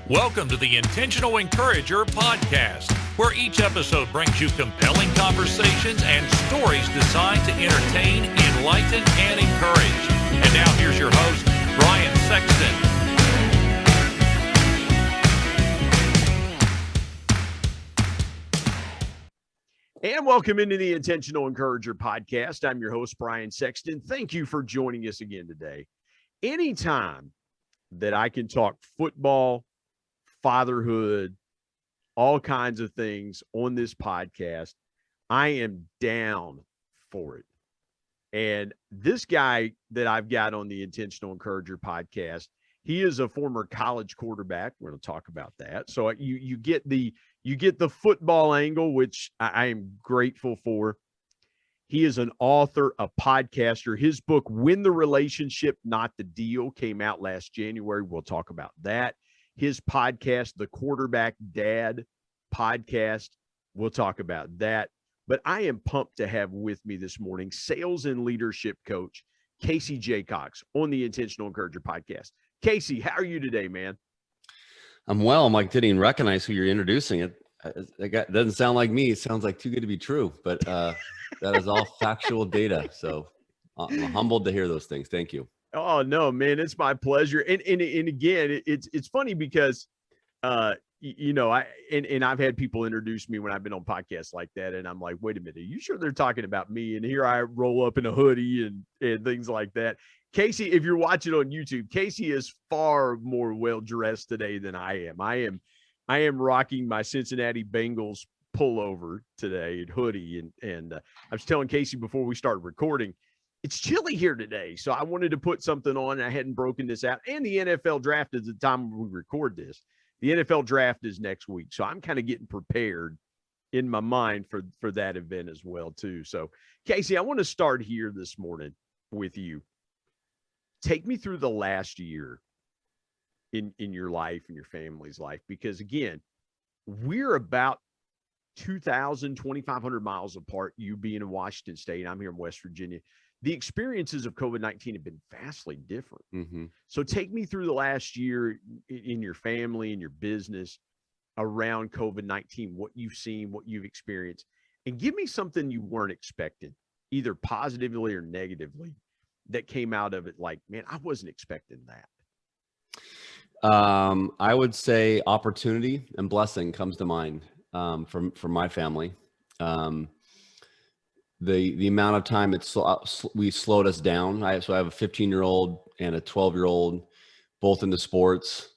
Welcome to the Intentional Encourager podcast, where each episode brings you compelling conversations and stories designed to entertain, enlighten, and encourage. And now here's your host, Brian Sexton. And welcome into the Intentional Encourager podcast. I'm your host, Brian Sexton. Thank you for joining us again today. Anytime that I can talk football, fatherhood, all kinds of things on this podcast, I am down for it. And this guy that I've got on the Intentional Encourager podcast, he is a former college quarterback. We're going to talk about that. So you get the football angle, which I am grateful for. He is an author, a podcaster. His book, Win the Relationship, Not the Deal, came out last January. We'll talk about that. His podcast, the Quarterback Dad Podcast, we'll talk about that. But I am pumped to have with me this morning sales and leadership coach Casey Jacox on the Intentional Encourager podcast. Casey, how are you today, man? I'm well. I'm like, didn't even recognize who you're introducing. It doesn't sound like me. It sounds like too good to be true, but that is all factual data. So I'm humbled to hear those things. Thank you. Oh no, man, it's my pleasure. And again, it's funny because I've had people introduce me when I've been on podcasts like that, and I'm like, wait a minute, are you sure they're talking about me? And here I roll up in a hoodie and things like that. Casey, if you're watching on YouTube, Casey is far more well dressed today than I am. I am rocking my Cincinnati Bengals pullover today and hoodie, and I was telling Casey before we started recording, it's chilly here today, so I wanted to put something on. I hadn't broken this out, and the NFL draft is the time we record this. The NFL draft is next week, so I'm kind of getting prepared in my mind for that event as well too. So, Casey, I want to start here this morning with you. Take me through the last year in your life and your family's life, because again, we're about 2,500 miles apart. You being in Washington State, I'm here in West Virginia. The experiences of COVID-19 have been vastly different. Mm-hmm. So take me through the last year in your family and your business around COVID-19, what you've seen, what you've experienced, and give me something you weren't expecting, either positively or negatively, that came out of it. Like, man, I wasn't expecting that. I would say opportunity and blessing comes to mind from my family. The amount of time we slowed us down. So I have a 15-year-old and a 12-year-old, both into sports,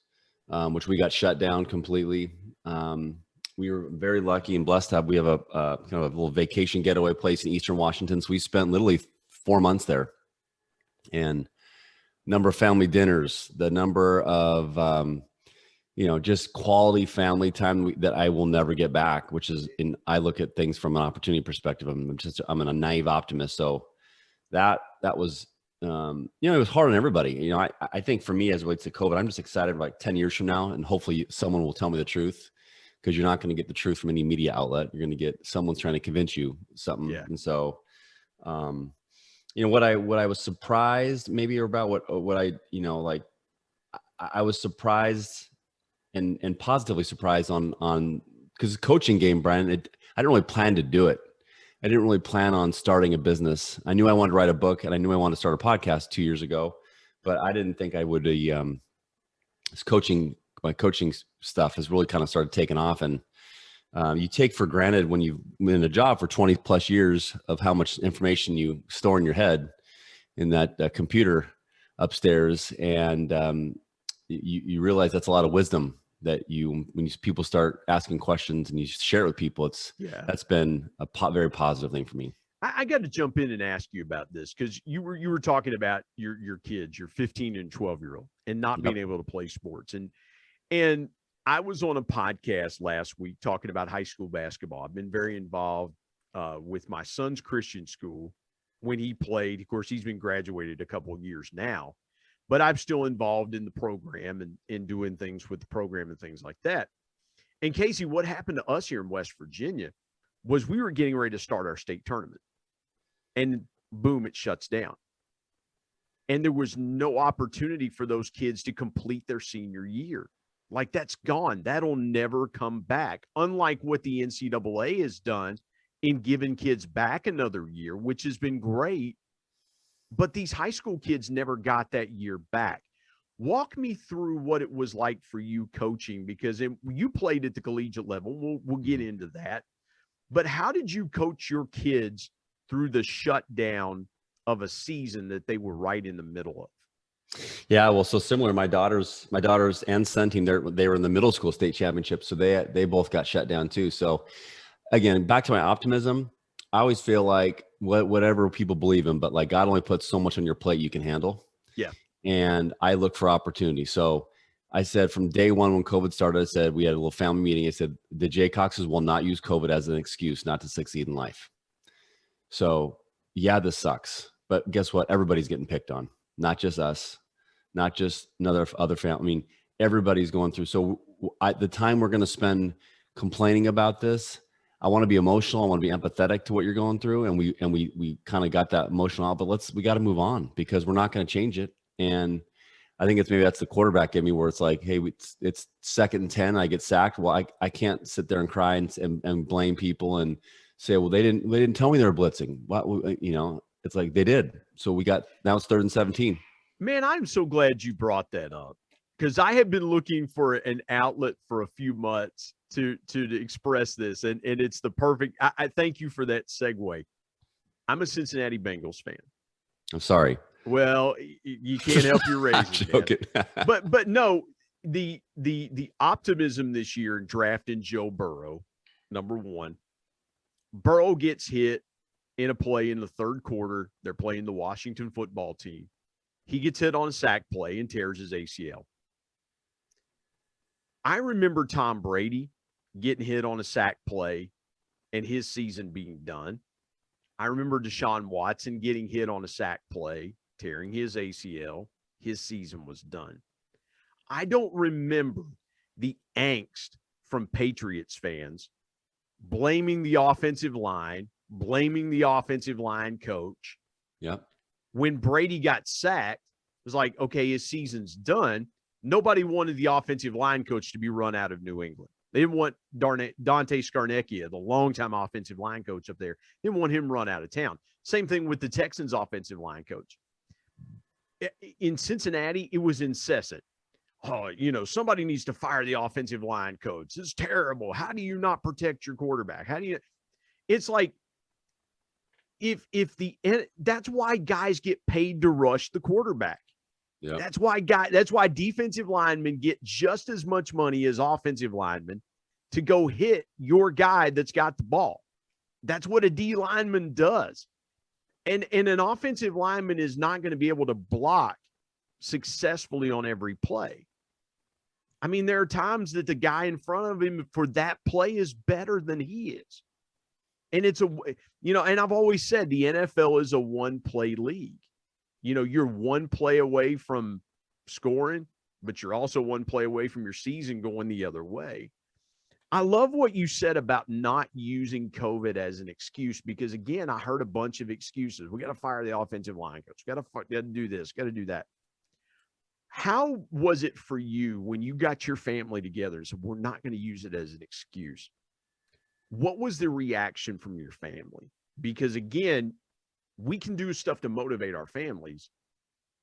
which we got shut down completely. We were very lucky and blessed to have. We have a kind of a little vacation getaway place in Eastern Washington. So we spent literally 4 months there, and number of family dinners, the number of just quality family time that I will never get back, I look at things from an opportunity perspective. I'm a naïve optimist. So that was, it was hard on everybody. I think for me, as it relates to COVID, I'm just excited like 10 years from now, and hopefully someone will tell me the truth, because you're not going to get the truth from any media outlet. You're going to get someone's trying to convince you something. Yeah. And so, what I was surprised maybe about what I was surprised and positively surprised on because coaching game, Brian, I didn't really plan to do it. I didn't really plan on starting a business. I knew I wanted to write a book, and I knew I wanted to start a podcast 2 years ago, but I didn't think I would. My coaching stuff has really kind of started taking off, and you take for granted when you've been in a job for 20 plus years of how much information you store in your head in that computer upstairs. And you realize that's a lot of wisdom that people start asking questions and you share it with people. That's been a very positive thing for me. I got to jump in and ask you about this, because you were talking about your kids, your 15 and 12-year-old, and not being able to play sports. And I was on a podcast last week talking about high school basketball. I've been very involved with my son's Christian school when he played. Of course, he's been graduated a couple of years now, but I'm still involved in the program and in doing things with the program and things like that. And Casey, what happened to us here in West Virginia was we were getting ready to start our state tournament, and boom, it shuts down. And there was no opportunity for those kids to complete their senior year. Like, that's gone. That'll never come back. Unlike what the NCAA has done in giving kids back another year, which has been great. But these high school kids never got that year back. Walk me through what it was like for you coaching, because you played at the collegiate level. We'll get into that. But how did you coach your kids through the shutdown of a season that they were right in the middle of? Yeah, well, so similar. My daughters and son team, they were in the middle school state championship, so they both got shut down too. So again, back to my optimism, I always feel like whatever people believe in, but like God only puts so much on your plate you can handle. Yeah. And I look for opportunity. So I said from day one when COVID started, I said we had a little family meeting. I said the Jacoxes will not use COVID as an excuse not to succeed in life. So yeah, this sucks, but guess what? Everybody's getting picked on. Not just us, not just other family. I mean, everybody's going through. So the time we're going to spend complaining about this, I want to be emotional. I want to be empathetic to what you're going through. And we kind of got that emotional out, but we got to move on because we're not going to change it. And I think maybe that's the quarterback in me where it's like, hey, it's 2nd and 10, I get sacked. Well, I can't sit there and cry and blame people and say, well, they didn't tell me they were blitzing. What, it's like they did. So now it's 3rd and 17. Man, I'm so glad you brought that up, because I have been looking for an outlet for a few months to express this. And it's the perfect, I thank you for that segue. I'm a Cincinnati Bengals fan. I'm sorry. Well, you can't help your raising. Joking. but no, the optimism this year in drafting Joe Burrow, number one. Burrow gets hit in a play in the 3rd quarter. They're playing the Washington football team. He gets hit on a sack play and tears his ACL. I remember Tom Brady getting hit on a sack play and his season being done. I remember Deshaun Watson getting hit on a sack play, tearing his ACL. His season was done. I don't remember the angst from Patriots fans blaming the offensive line, blaming the offensive line coach. Yeah. When Brady got sacked, it was like, okay, his season's done. Nobody wanted the offensive line coach to be run out of New England. They didn't want Dante Scarnecchia, the longtime offensive line coach up there. They didn't want him run out of town. Same thing with the Texans offensive line coach. In Cincinnati, it was incessant. Oh, somebody needs to fire the offensive line coach. This is terrible. How do you not protect your quarterback? It's like, that's why guys get paid to rush the quarterback. Yeah. That's why defensive linemen get just as much money as offensive linemen to go hit your guy that's got the ball. That's what a D lineman does. And an offensive lineman is not going to be able to block successfully on every play. I mean, there are times that the guy in front of him for that play is better than he is. And and I've always said the NFL is a one-play league. You're one play away from scoring, but you're also one play away from your season going the other way. I love what you said about not using COVID as an excuse, because, again, I heard a bunch of excuses. We got to fire the offensive line coach. We got to do this, got to do that. How was it for you when you got your family together and said, we're not going to use it as an excuse? What was the reaction from your family? Because, again, we can do stuff to motivate our families,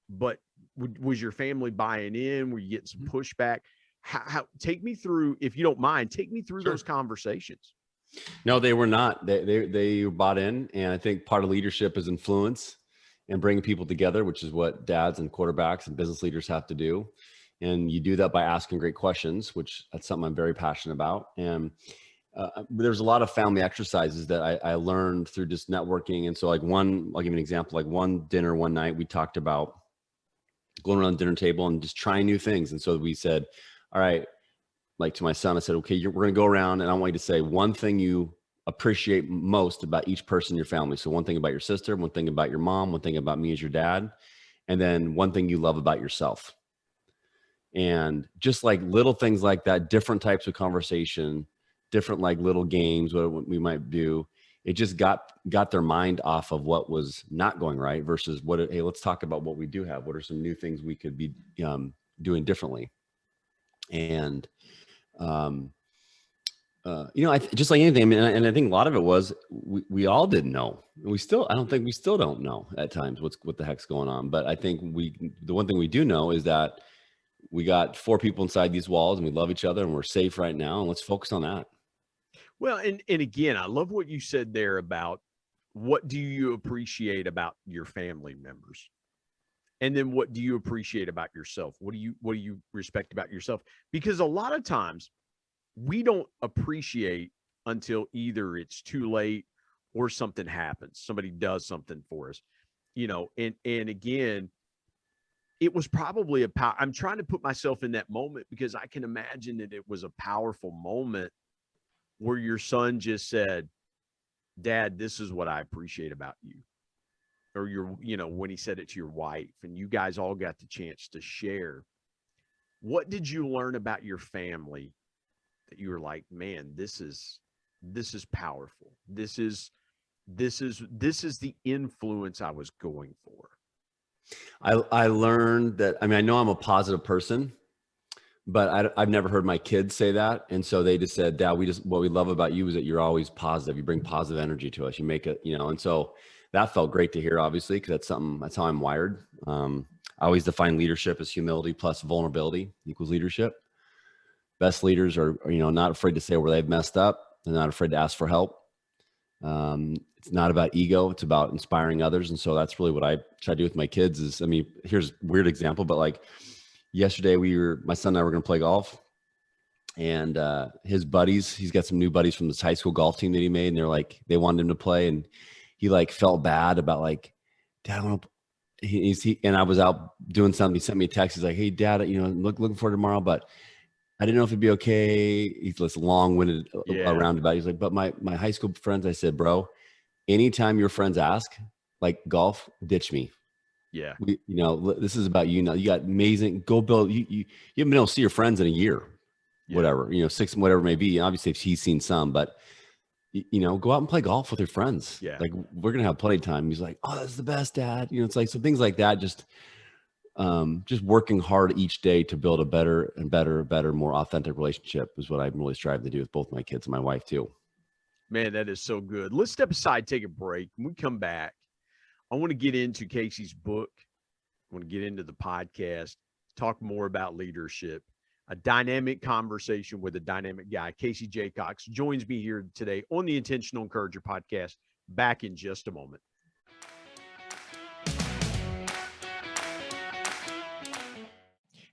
but was your family buying in? Were you getting some pushback? How take me through, if you don't mind, take me through those conversations. No, they were not. They bought in, and I think part of leadership is influence and bringing people together, which is what dads and quarterbacks and business leaders have to do. And you do that by asking great questions, which that's something I'm very passionate about. And there's a lot of family exercises that I learned through just networking. And so I'll give you an example. Like one dinner one night, we talked about going around the dinner table and just trying new things. And so we said, all right, like to my son, I said, okay, we're going to go around and I want you to say one thing you appreciate most about each person in your family. So one thing about your sister, one thing about your mom, one thing about me as your dad, and then one thing you love about yourself. And just like little things like that, different types of conversation, different like little games, what we might do. It just got their mind off of what was not going right versus hey, let's talk about what we do have. What are some new things we could be doing differently? And, just like anything, I mean, and I think a lot of it was we all didn't know. I don't think we still don't know at times what the heck's going on. But I think the one thing we do know is that we got 4 people inside these walls and we love each other and we're safe right now. And let's focus on that. Well, and again, I love what you said there about what do you appreciate about your family members? And then what do you appreciate about yourself? What do you respect about yourself? Because a lot of times we don't appreciate until either it's too late or something happens. Somebody does something for us, and again, it was probably I'm trying to put myself in that moment because I can imagine that it was a powerful moment where your son just said, Dad, this is what I appreciate about you. Or when he said it to your wife and you guys all got the chance to share. What did you learn about your family that you were like, man, this is powerful. This is the influence I was going for. I learned that, I know I'm a positive person, but I've never heard my kids say that. And so they just said, Dad, what we love about you is that you're always positive. You bring positive energy to us. You make it, and so that felt great to hear, obviously, because that's how I'm wired. I always define leadership as humility plus vulnerability equals leadership. Best leaders are not afraid to say where they've messed up. They're not afraid to ask for help. It's not about ego. It's about inspiring others. And so that's really what I try to do with my kids is, here's a weird example, but like yesterday my son and I were going to play golf and, his buddies, he's got some new buddies from this high school golf team that he made. And they wanted him to play. And he felt bad about Dad, I want to, and I was out doing something. He sent me a text. He's like, hey Dad, looking forward to tomorrow, but I didn't know if it'd be okay. He's just long-winded around about it. He's like, but my high school friends, I said, bro, anytime your friends ask, golf, ditch me. Yeah. This is about you now. You got amazing, go build, you haven't been able to see your friends in a year, whatever, 6, whatever it may be. And obviously he's seen some, but go out and play golf with your friends. Yeah. We're going to have plenty of time. He's like, oh, that's the best, Dad. It's so things like that, just working hard each day to build a better and better, more authentic relationship is what I'm really striving to do with both my kids and my wife too. Man, that is so good. Let's step aside, take a break. When we come back, I want to get into Casey's book. I want to get into the podcast, talk more about leadership, a dynamic conversation with a dynamic guy. Casey Jacox joins me here today on the Intentional Encourager podcast. Back in just a moment.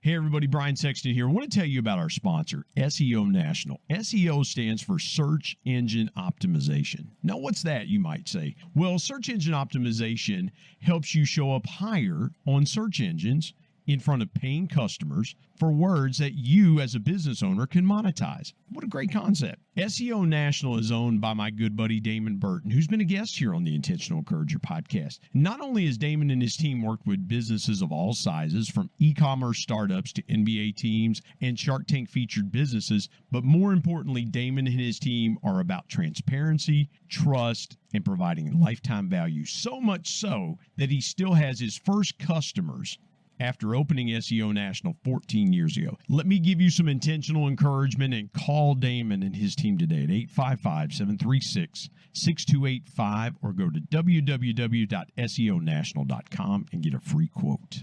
Hey everybody, Brian Sexton here. I want to tell you about our sponsor, SEO National. SEO stands for Search Engine Optimization. Now, what's that, you might say? Well, Search Engine Optimization helps you show up higher on search engines in front of paying customers for words that you as a business owner can monetize. What a great concept. SEO National is owned by my good buddy Damon Burton, who's been a guest here on the Intentional Encourager podcast. Not only has Damon and his team worked with businesses of all sizes, from e-commerce startups to NBA teams and Shark Tank featured businesses, but more importantly, Damon and his team are about transparency, trust, and providing lifetime value. So much so that he still has his first customers after opening SEO National 14 years ago. Let me give you some intentional encouragement and call Damon and his team today at 855-736-6285 or go to www.seonational.com and get a free quote.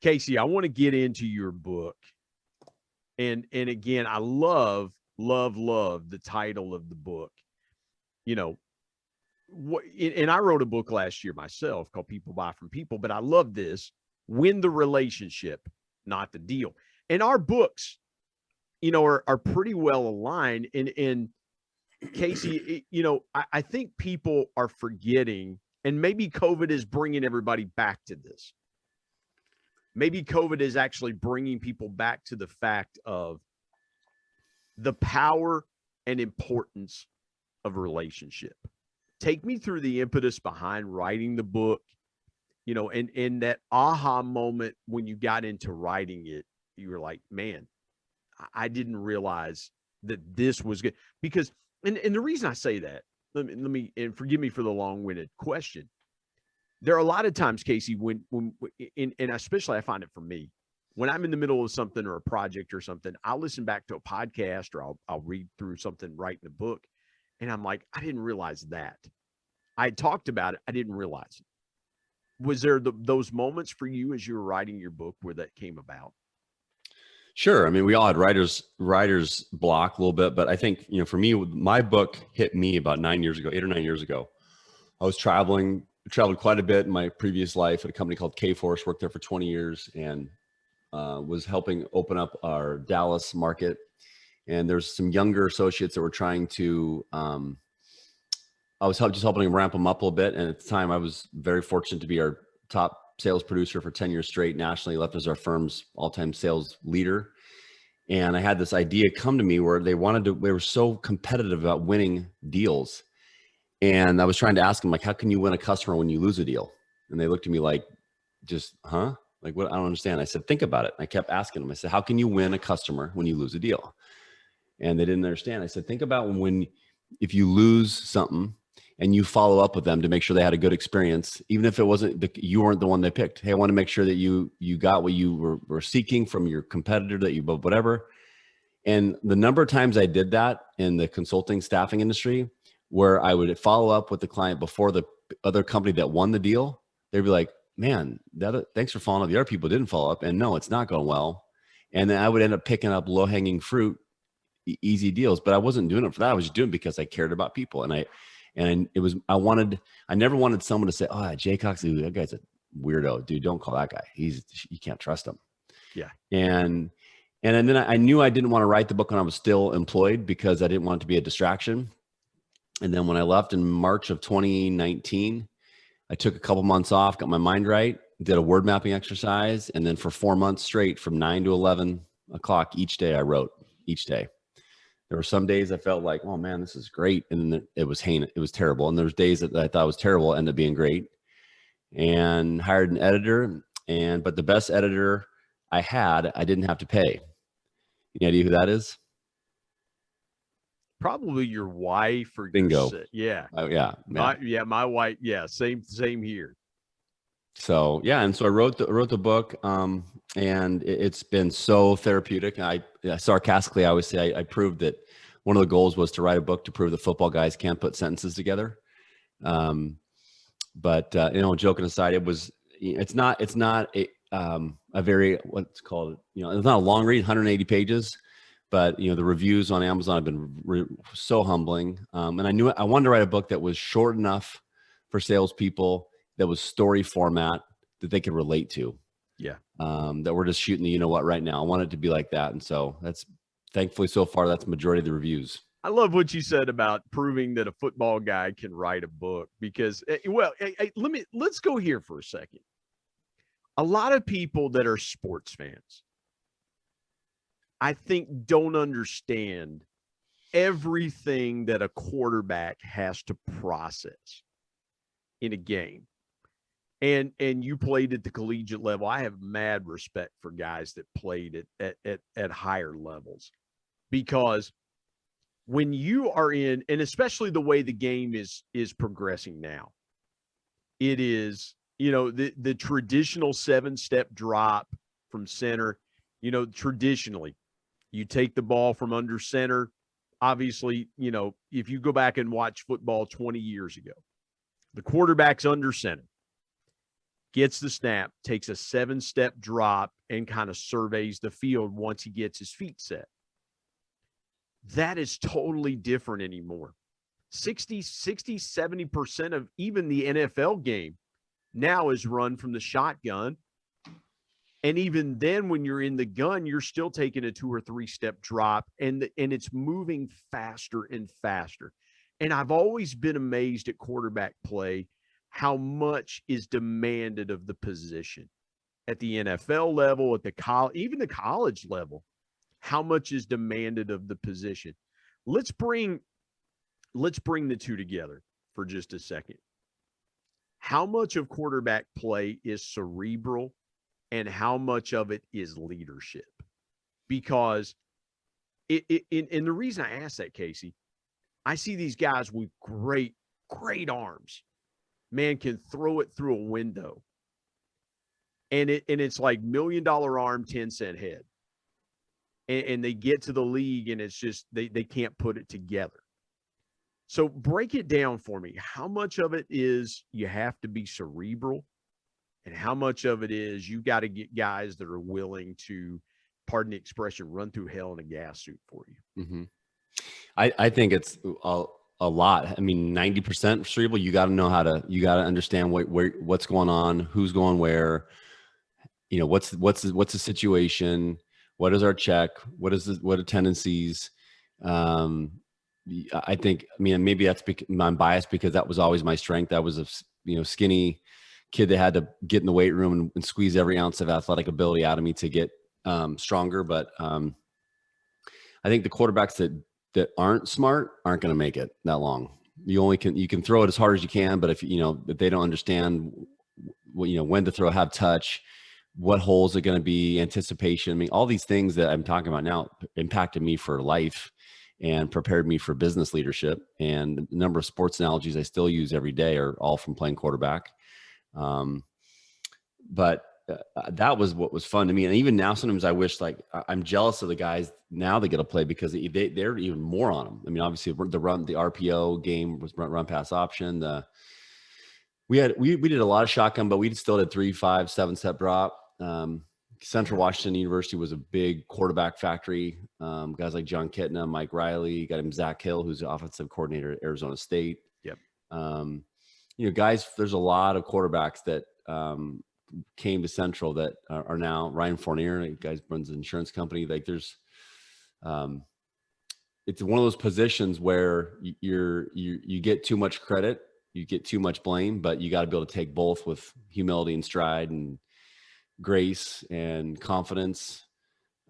Casey, I want to get into your book. And again, I love the title of the book. And I wrote a book last year myself called People Buy From People, but I love this: win the relationship, not the deal. And our books, are pretty well aligned. And Casey, I think people are forgetting, and maybe COVID is bringing everybody back to this. Maybe COVID is actually bringing people back to the fact of the power and importance of relationship. Take me through the impetus behind writing the book, and that aha moment when you got into writing it. You were like, man, I didn't realize that this was good. Because, and the reason I say that, let me, and forgive me for the long-winded question. there are a lot of times, Casey, and especially I find it for me, when I'm in the middle of something or a project or something, I'll listen back to a podcast or I'll read through something, write in a book, and I'm like, I didn't realize that. I talked about it. I didn't realize it. Was there those moments for you as you were writing your book where that came about? Sure. I mean, we all had writer's block a little bit, but I think, for me, my book hit me about 8 or 9 years ago. I was traveled quite a bit in my previous life at a company called K-Force, worked there for 20 years and was helping open up our Dallas market. And there's some younger associates that were trying to, I was just helping them ramp them up a little bit. And at the time I was very fortunate to be our top sales producer for 10 years straight, nationally, left as our firm's all-time sales leader. And I had this idea come to me where they were so competitive about winning deals. And I was trying to ask them, like, how can you win a customer when you lose a deal? And they looked at me like, like, what? I don't understand. I said, think about it. I kept asking them. I said, how can you win a customer when you lose a deal? And they didn't understand. I said, think about if you lose something and you follow up with them to make sure they had a good experience, even if it wasn't you weren't the one they picked. Hey, I want to make sure that you got what you were seeking from your competitor, that you whatever. And the number of times I did that in the consulting staffing industry, where I would follow up with the client before the other company that won the deal, they'd be like, man, thanks for following up. The other people didn't follow up, and no, it's not going well. And then I would end up picking up low-hanging fruit, easy deals, but I wasn't doing it for that. I was just doing it because I cared about people. I never wanted someone to say, oh, Jacox, that guy's a weirdo, dude. Don't call that guy. You can't trust him. Yeah. And then I knew I didn't want to write the book when I was still employed because I didn't want it to be a distraction. And then when I left in March of 2019, I took a couple months off, got my mind right, did a word mapping exercise. And then for 4 months straight, from 9 to 11 o'clock each day, I wrote each day. There were some days I felt like, oh man, this is great. And then it was heinous. It was terrible. And there's days that I thought was terrible, ended up being great. And hired an editor. But the best editor I had, I didn't have to pay. Any idea who that is? Probably your wife or Bingo. Yeah. Yeah. My wife. Yeah. Same here. So, yeah. And so I wrote the book, and it's been so therapeutic. I sarcastically, I always say I proved that one of the goals was to write a book to prove that football guys can't put sentences together. But joking aside, it's not a very, what's called, it's not a long read, 180 pages, but the reviews on Amazon have been so humbling. And I wanted to write a book that was short enough for salespeople, that was story format that they could relate to. Yeah. That we're just shooting the what right now. I want it to be like that. And so that's, thankfully so far, that's the majority of the reviews. I love what you said about proving that a football guy can write a book because, let's go here for a second. A lot of people that are sports fans, I think, don't understand everything that a quarterback has to process in a game. And you played at the collegiate level. I have mad respect for guys that played at higher levels, because when you are in, and especially the way the game is progressing now, it is, the traditional 7-step drop from center, traditionally you take the ball from under center. Obviously, if you go back and watch football 20 years ago, the quarterback's under center, gets the snap, takes a 7-step drop, and kind of surveys the field once he gets his feet set. That is totally different anymore. 70% of even the NFL game now is run from the shotgun. And even then, when you're in the gun, you're still taking a 2 or 3-step drop, and it's moving faster and faster. And I've always been amazed at quarterback play, how much is demanded of the position at the NFL level, at even the college level, how much is demanded of the position. Let's bring the two together for just a second. How much of quarterback play is cerebral and how much of it is leadership? Because and the reason I ask that, Casey, I see these guys with great arms, man can throw it through a window. And it's like $1 million arm, 10-cent head. And they get to the league and it's just they can't put it together. So break it down for me. How much of it is you have to be cerebral, and how much of it is you got to get guys that are willing to, pardon the expression, run through hell in a gas suit for you? Mm-hmm. I think it's a lot. I mean, 90% cerebral. You got to know you got to understand what's going on, who's going where, what's the situation, what is our check, what are tendencies. I think, maybe that's I'm biased because that was always my strength. I was a skinny kid that had to get in the weight room and squeeze every ounce of athletic ability out of me to get stronger. But I think the quarterbacks that aren't smart aren't going to make it that long. You can throw it as hard as you can, but if they don't understand when to throw, have touch, what holes are going to be, anticipation. All these things that I'm talking about now impacted me for life and prepared me for business leadership. And the number of sports analogies I still use every day are all from playing quarterback. But that was what was fun to me. And even now, sometimes I wish, I'm jealous of the guys now that get to play because they're even more on them. Obviously the RPO game was run pass option. We did a lot of shotgun, but we still did 3, 5, 7-step drop. Central Washington University was a big quarterback factory. Guys like John Kitna, Mike Riley, got him Zach Hill, who's the offensive coordinator at Arizona State. Yep. Guys, there's a lot of quarterbacks that came to Central that are now Ryan Fournier, guys runs an insurance company. There's, it's one of those positions where you get too much credit, you get too much blame, but you got to be able to take both with humility and stride and grace and confidence.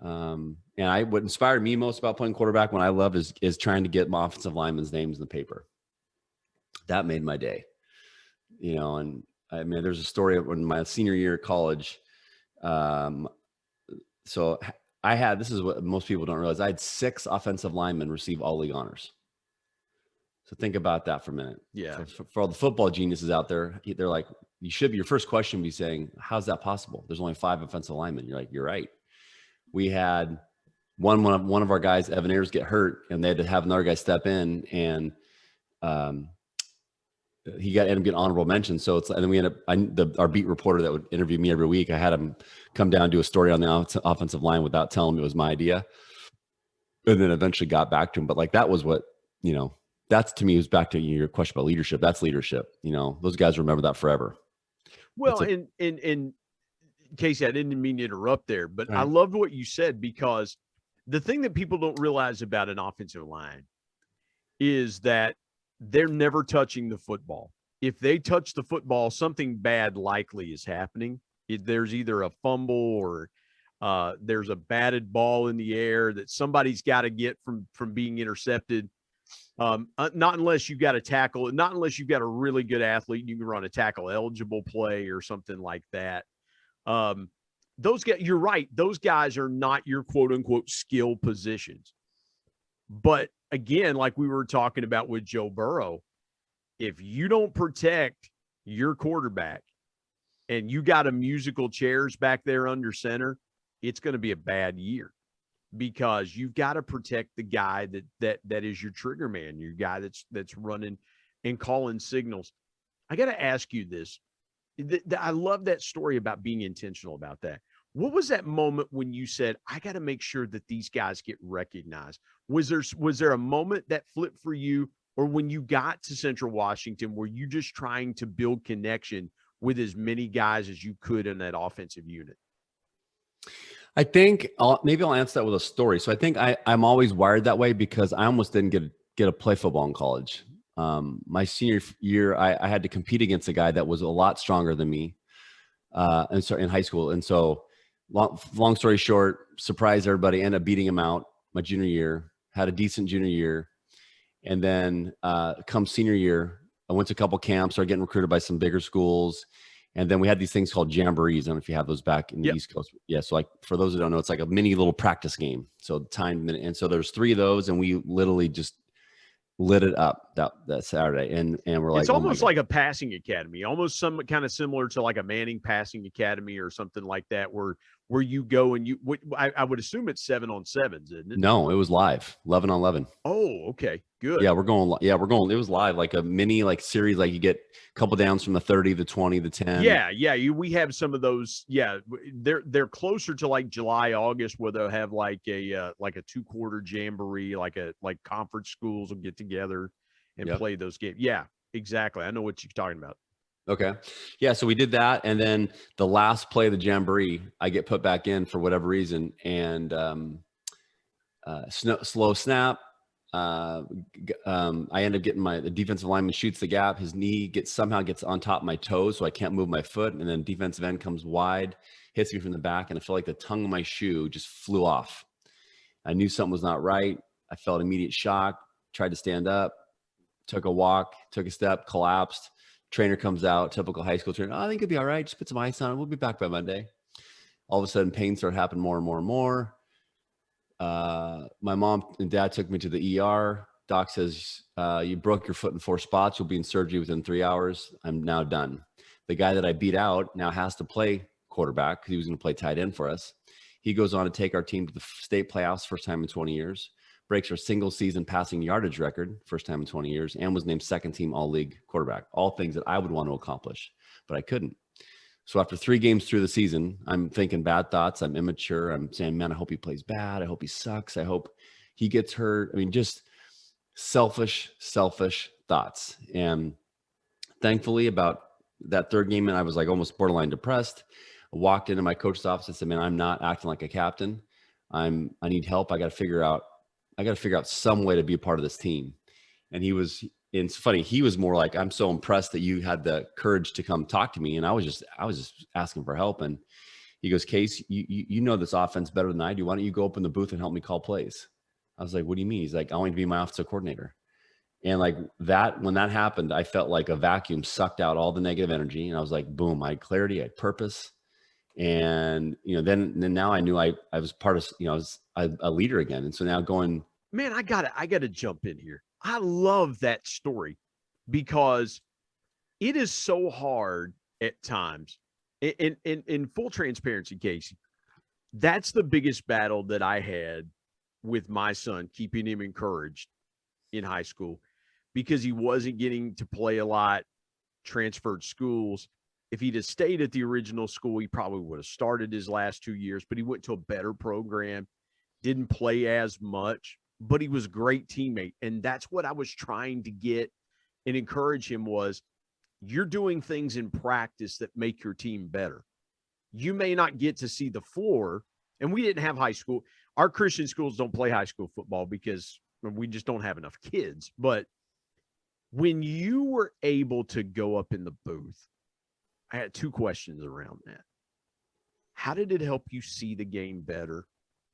And what inspired me most about playing quarterback, when I love is trying to get my offensive linemen's names in the paper. That made my day, and there's a story of in my senior year of college. So this is what most people don't realize. I had 6 offensive linemen receive all league honors. So think about that for a minute. Yeah. For all the football geniuses out there, they're like, your first question be saying, how's that possible? There's only 5 offensive linemen. You're like, you're right. We had one of our guys, Evan Ayers, get hurt, and they had to have another guy step in, and he ended up getting honorable mention. So and then we ended up, our beat reporter that would interview me every week, I had him come down and do a story on the offensive line without telling him it was my idea. And then eventually got back to him. But that was what, that's to me was back to your question about leadership. That's leadership. Those guys remember that forever. Well, and Casey, I didn't mean to interrupt there, but right. I loved what you said, because the thing that people don't realize about an offensive line is that they're never touching the football. If they touch the football, something bad likely is happening. There's either a fumble or there's a batted ball in the air that somebody's got to get from being intercepted. Not unless you've got a tackle, not unless you've got a really good athlete, you can run a tackle eligible play or something like that. Those guys, you're right. Those guys are not your quote unquote skill positions. But again, like we were talking about with Joe Burrow, if you don't protect your quarterback and you got a musical chairs back there under center, it's going to be a bad year, because you've got to protect the guy that is your trigger man, your guy that's running and calling signals. I got to ask you this. I love that story about being intentional about that. What was that moment when you said, I got to make sure that these guys get recognized? Was there a moment that flipped for you, or when you got to Central Washington, were you just trying to build connection with as many guys as you could in that offensive unit? I think maybe I'll answer that with a story. So I think I'm always wired that way because I almost didn't get to play football in college. My senior year, I had to compete against a guy that was a lot stronger than me, and so in high school. And so long story short, surprised everybody, ended up beating him out my junior year, had a decent junior year. And then come senior year, I went to a couple camps, started getting recruited by some bigger schools. And then we had these things called jamborees. I don't know if you have those back in the East Coast. Yeah. So for those who don't know, it's like a mini little practice game. So timed minute. And so there's 3 of those, and we literally just lit it up that Saturday. And we're like, it's oh almost like a passing academy, almost some kind of similar to like a Manning passing academy or something like that, where you go and I would assume it's 7-on-7s, isn't it? No, it was live, 11 on 11. Oh, okay, good. Yeah, we're going. It was live, like a mini series. Like you get a couple downs from the 30, the 20, the 10. Yeah. We have some of those. Yeah, they're closer to like July, August, where they'll have like a 2-quarter jamboree, like conference schools will get together and play those games. Yeah, exactly. I know what you're talking about. Okay. Yeah. So we did that. And then the last play of the jamboree, I get put back in for whatever reason. And slow snap. I end up getting the defensive lineman shoots the gap. His knee somehow gets on top of my toes, so I can't move my foot. And then defensive end comes wide, hits me from the back. And I feel like the tongue of my shoe just flew off. I knew something was not right. I felt immediate shock, tried to stand up, took a walk, took a step, collapsed. Trainer comes out, typical high school trainer. Oh, I think it'll be all right. Just put some ice on it. We'll be back by Monday. All of a sudden, pain started happening more and more and more. My mom and dad took me to the ER. Doc says, you broke your foot in 4 spots. You'll be in surgery within 3 hours. I'm now done. The guy that I beat out now has to play quarterback because he was going to play tight end for us. He goes on to take our team to the state playoffs, first time in 20 years. Breaks our single season passing yardage record, first time in 20 years, and was named second team all-league quarterback. All things that I would want to accomplish, but I couldn't. So after 3 games through the season, I'm thinking bad thoughts. I'm immature. I'm saying, man, I hope he plays bad. I hope he sucks. I hope he gets hurt. I mean, just selfish thoughts. And thankfully, about that 3rd game, and I was like almost borderline depressed. I walked into my coach's office and said, man, I'm not acting like a captain. I need help. I got to figure out some way to be a part of this team. And it's funny. He was more like, I'm so impressed that you had the courage to come talk to me. And I was just asking for help. And he goes, Case, you know this offense better than I do. Why don't you go up in the booth and help me call plays? I was like, what do you mean? He's like, I want you to be my offensive coordinator. And like that, when that happened, I felt like a vacuum sucked out all the negative energy. And I was like, boom, I had clarity, I had purpose. And, then now I knew I was part of, I was a leader again. And so now man, I gotta jump in here. I love that story because it is so hard at times. In full transparency, Casey, that's the biggest battle that I had with my son, keeping him encouraged in high school because he wasn't getting to play a lot, transferred schools. If he'd have stayed at the original school, he probably would have started his last 2 years, but he went to a better program, didn't play as much, but he was a great teammate. And that's what I was trying to get and encourage him was, you're doing things in practice that make your team better. You may not get to see the floor. And we didn't have high school. Our Christian schools don't play high school football because we just don't have enough kids. But when you were able to go up in the booth, I had 2 questions around that. How did it help you see the game better?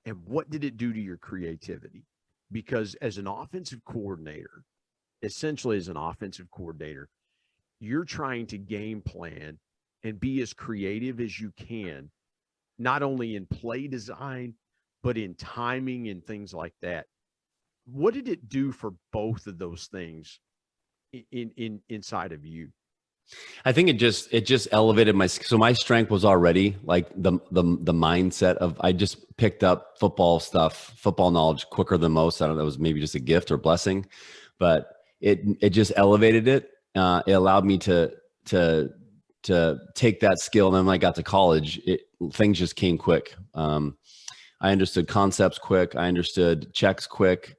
And what did it do to your creativity? Because as an offensive coordinator, you're trying to game plan and be as creative as you can, not only in play design, but in timing and things like that. What did it do for both of those things inside of you? I think it just elevated so my strength was already like the mindset of, I just picked up football knowledge quicker than most. I don't know, it was maybe just a gift or blessing, but it just elevated it. It allowed me to take that skill. And then when I got to college, things just came quick. I understood concepts quick. I understood checks quick.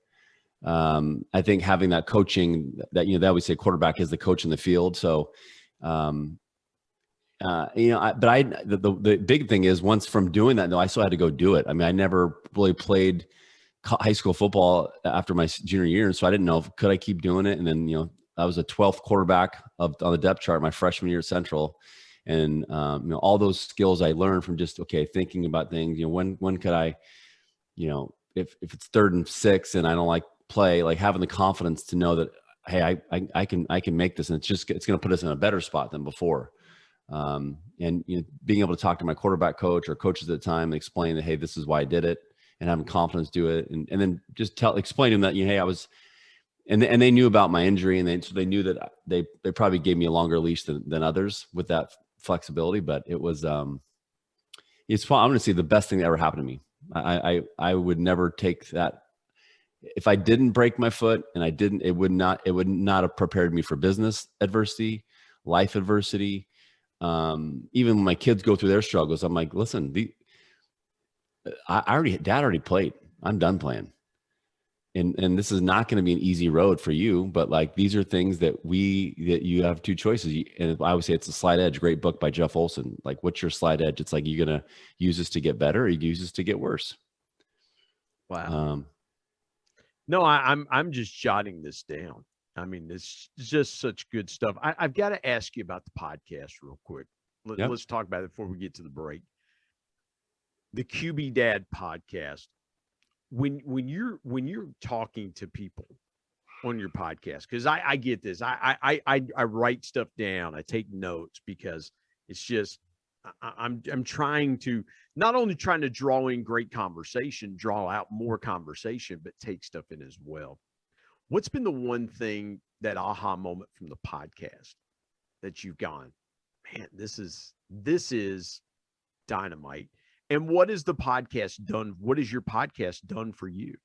I think having that coaching that we say quarterback is the coach in the field. So, the big thing is, once from doing that, though, I still had to go do it. I mean, I never really played high school football after my junior year. And so I didn't know could I keep doing it. And then, I was a 12th quarterback on the depth chart my freshman year at Central. And, all those skills I learned from just, thinking about things, when could I, if it's 3rd and 6 and I don't like play, like having the confidence to know that, hey, I can make this, and it's going to put us in a better spot than before. And being able to talk to my quarterback coach or coaches at the time and explain that, hey, this is why I did it, and having confidence do it. And then just explain to them that, hey, and they knew about my injury, and so they knew that they probably gave me a longer leash than others with that flexibility. But it was, it's fun. I'm going to say the best thing that ever happened to me. I would never take that. If I didn't break my foot and it would not have prepared me for business adversity, life adversity. Even when my kids go through their struggles, I'm like, listen, Dad already played. I'm done playing. And this is not going to be an easy road for you, but like, these are things that you have two choices. And I would say it's a Slight Edge, great book by Jeff Olson. Like, what's your slight edge? It's like, you're going to use this to get better, or you use this to get worse. Wow. No, I'm just jotting this down. I mean, it's just such good stuff. I've got to ask you about the podcast real quick. Let's talk about it before we get to the break. The QB Dad podcast. When you're talking to people on your podcast, because I get this. I write stuff down. I take notes because it's just I'm trying to not only trying to draw in great conversation, draw out more conversation, but take stuff in as well. What's been the one thing, that aha moment from the podcast that you've gone, man, this is dynamite? And what has the podcast done? What has your podcast done for you?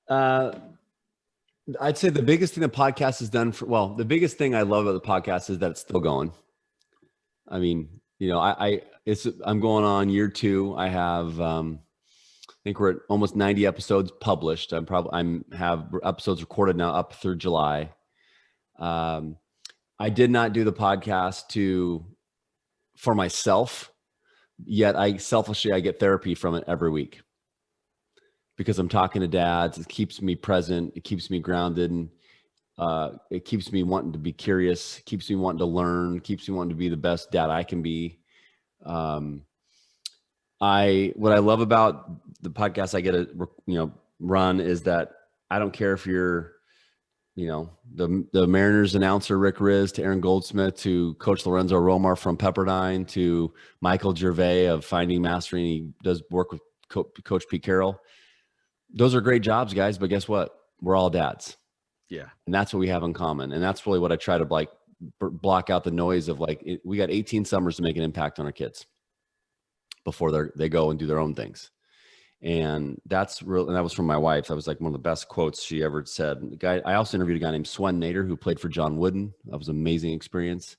I'd say the biggest thing the podcast has done the biggest thing I love about the podcast is that it's still going. I mean, I'm going on year 2. I have, I think we're at almost 90 episodes published. have episodes recorded now up through July. I did not do the podcast for myself, yet I get therapy from it every week, because I'm talking to dads. It keeps me present. It keeps me grounded. And it keeps me wanting to be curious, keeps me wanting to learn, keeps me wanting to be the best dad I can be. What I love about the podcast I get to, run is that I don't care if you're, the Mariners announcer, Rick Riz, to Aaron Goldsmith, to Coach Lorenzo Romar from Pepperdine, to Michael Gervais of Finding Mastery. He does work with Coach Pete Carroll. Those are great jobs, guys. But guess what? We're all dads. Yeah. And that's what we have in common. And that's really what I try to block out the noise of we got 18 summers to make an impact on our kids before they go and do their own things. And that's real. And that was from my wife. That was like one of the best quotes she ever said. I also interviewed a guy named Swen Nader, who played for John Wooden. That was an amazing experience.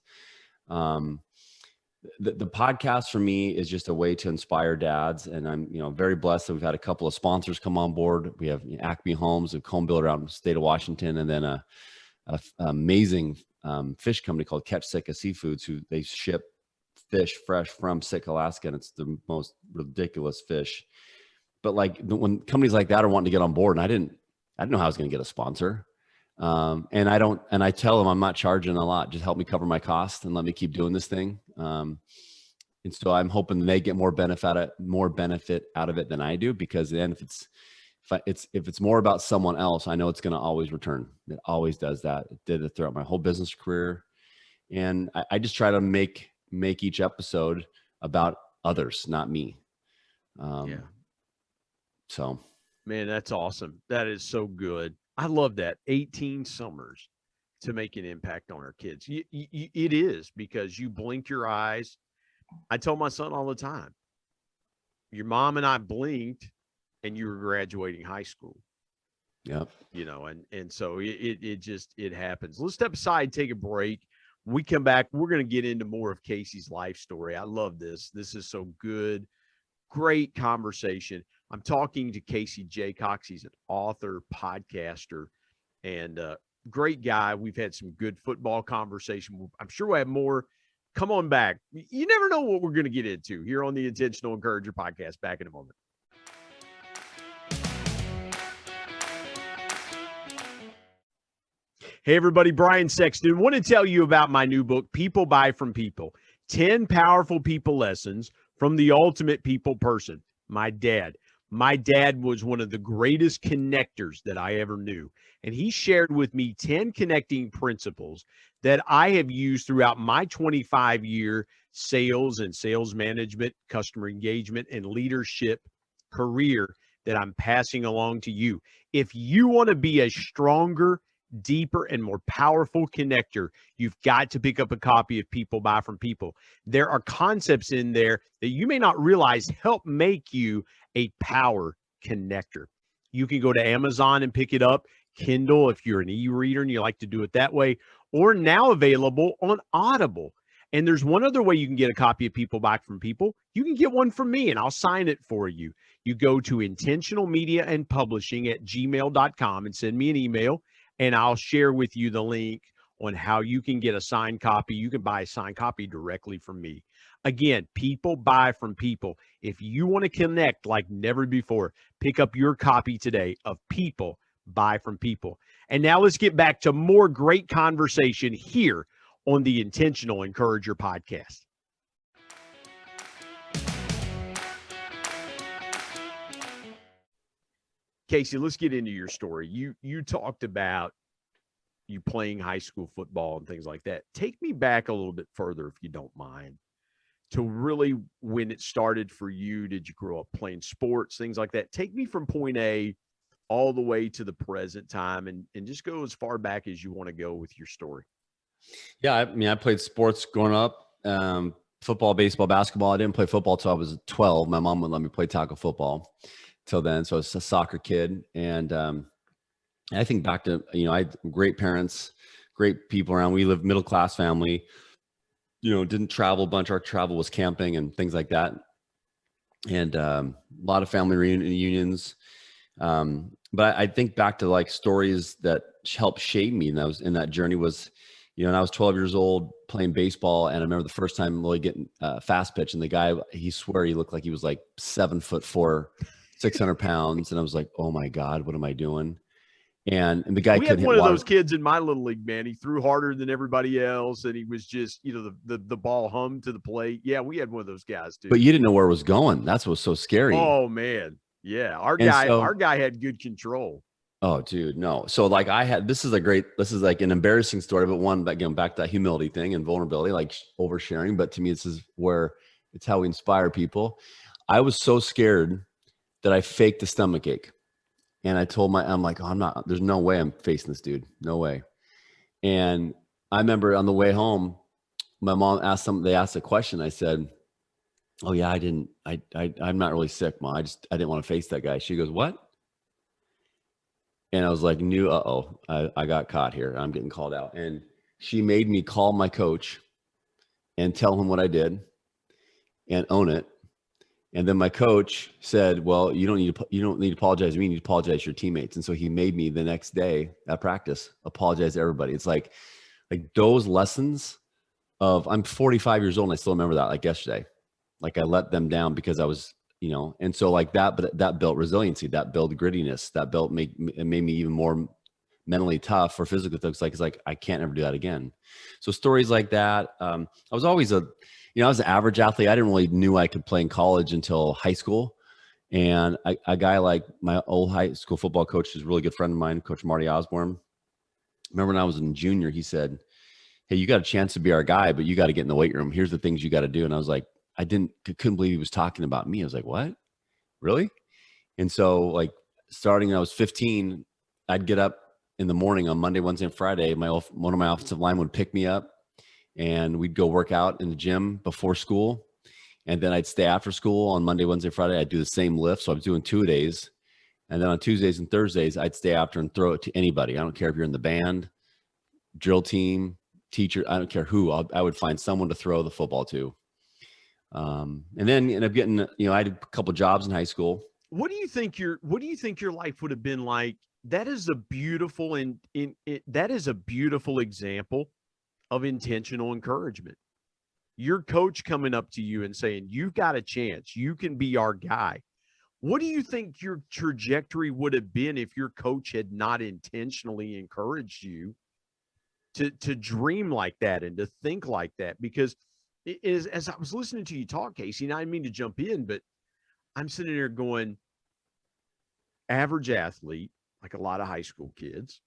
The podcast for me is just a way to inspire dads. And I'm, very blessed that we've had a couple of sponsors come on board. We have Acme Homes, a home builder out in the state of Washington, and then a amazing fish company called Catch Sitka Seafoods, who they ship fish fresh from Sitka, Alaska. And it's the most ridiculous fish. But when companies like that are wanting to get on board, and I didn't know how I was going to get a sponsor. And I tell them I'm not charging a lot, just help me cover my cost and let me keep doing this thing. And so I'm hoping they get more benefit out of it than I do, because then if it's more about someone else, I know it's going to always return. It always does that. It did it throughout my whole business career. And I just try to make each episode about others, not me. Yeah. So, man, that's awesome. That is so good. I love that. 18 summers to make an impact on our kids. It is, because you blink your eyes. I tell my son all the time, your mom and I blinked and you were graduating high school. Yep. And so it happens. Let's step aside, take a break. When we come back, we're going to get into more of Casey's life story. I love this. This is so good. Great conversation. I'm talking to Casey Jacox. He's an author, podcaster, and great guy. We've had some good football conversation. I'm sure we'll have more. Come on back. You never know what we're going to get into here on the Intentional Encourager podcast. Back in a moment. Hey, everybody. Brian Sexton. Want to tell you about my new book, People Buy from People. 10 powerful people lessons from the ultimate people person, my dad. My dad was one of the greatest connectors that I ever knew. And he shared with me 10 connecting principles that I have used throughout my 25-year sales and sales management, customer engagement, and leadership career. that I'm passing along to you. If you want to be a stronger, deeper, and more powerful connector, you've got to pick up a copy of People Buy From People. There are concepts in there that you may not realize help make you a power connector. You can go to Amazon and pick it up, Kindle if you're an e-reader and you like to do it that way, or now available on Audible. And there's one other way you can get a copy of People Buy From People. You can get one from me and I'll sign it for you. You go to intentionalmediaandpublishing@gmail.com and send me an email, and I'll share with you the link on how you can get a signed copy. You can buy a signed copy directly from me. Again, People Buy From People. If you want to connect like never before, pick up your copy today of People Buy From People. And now let's get back to more great conversation here on the Intentional Encourager podcast. Casey, let's get into your story. You talked about you playing high school football and things like that. Take me back a little bit further, if you don't mind, to really when it started for you. Did you grow up playing sports, things like that? Take me from point A all the way to the present time, and just go as far back as you want to go with your story. Yeah, I mean, I played sports growing up, football, baseball, basketball. I didn't play football till I was 12. My mom would let me play tackle football till then. So I was a soccer kid. And I think back to, I had great parents, great people around. We lived middle-class family, didn't travel a bunch. Our travel was camping and things like that. And a lot of family reunions. But I think back to like stories that helped shape me. And that was in that journey was, and I was 12 years old playing baseball. And I remember the first time really getting fast pitch, and the guy, he swore he looked like he was like 7'4", 600 pounds. And I was like, oh my God, what am I doing? And the guy we had one of those kids in my little league, man. He threw harder than everybody else, and he was just, the ball hummed to the plate. Yeah, we had one of those guys too. But you didn't know where it was going. That's what was so scary. Oh man, yeah, our guy had good control. Oh, dude, no. So like this is like an embarrassing story, but one that going back to that humility thing and vulnerability, like oversharing. But to me, this is where it's how we inspire people. I was so scared that I faked a stomach ache. And I told I'm like, oh, there's no way I'm facing this dude. No way. And I remember on the way home, my mom they asked a question. I said, oh yeah, I'm not really sick, Mom. I didn't want to face that guy. She goes, what? And I was like, I got caught here. I'm getting called out. And she made me call my coach and tell him what I did and own it. And then my coach said, well, you don't need to apologize to me. You need to apologize to your teammates. And so he made me the next day at practice apologize to everybody. It's like those lessons of, I'm 45 years old and I still remember that like yesterday. Like I let them down because I was, and so like that, but that built resiliency, that built grittiness, that made me even more mentally tough or physically tough. It's like I can't ever do that again. So stories like that. I was always I was an average athlete. I didn't really knew I could play in college until high school. And a guy like my old high school football coach is a really good friend of mine, Coach Marty Osborne. Remember when I was in junior, he said, hey, you got a chance to be our guy, but you got to get in the weight room. Here's the things you got to do. And I was like, couldn't believe he was talking about me. I was like, what? Really? And so like starting when I was 15, I'd get up in the morning on Monday, Wednesday, and Friday. One of my offensive linemen would pick me up and we'd go work out in the gym before school. And then I'd stay after school on Monday, Wednesday, Friday. I'd do the same lift. So I was doing 2 days. And then on Tuesdays and Thursdays, I'd stay after and throw it to anybody. I don't care if you're in the band, drill team, teacher, I don't care who. I would find someone to throw the football to. And then end up getting, I had a couple of jobs in high school. What do you think your life would have been like? That is a beautiful that is a beautiful example of intentional encouragement. Your coach coming up to you and saying, you've got a chance. You can be our guy. What do you think your trajectory would have been if your coach had not intentionally encouraged you to dream like that and to think like that? Because as I was listening to you talk, Casey, and I didn't mean to jump in, but I'm sitting there going, average athlete, like a lot of high school kids,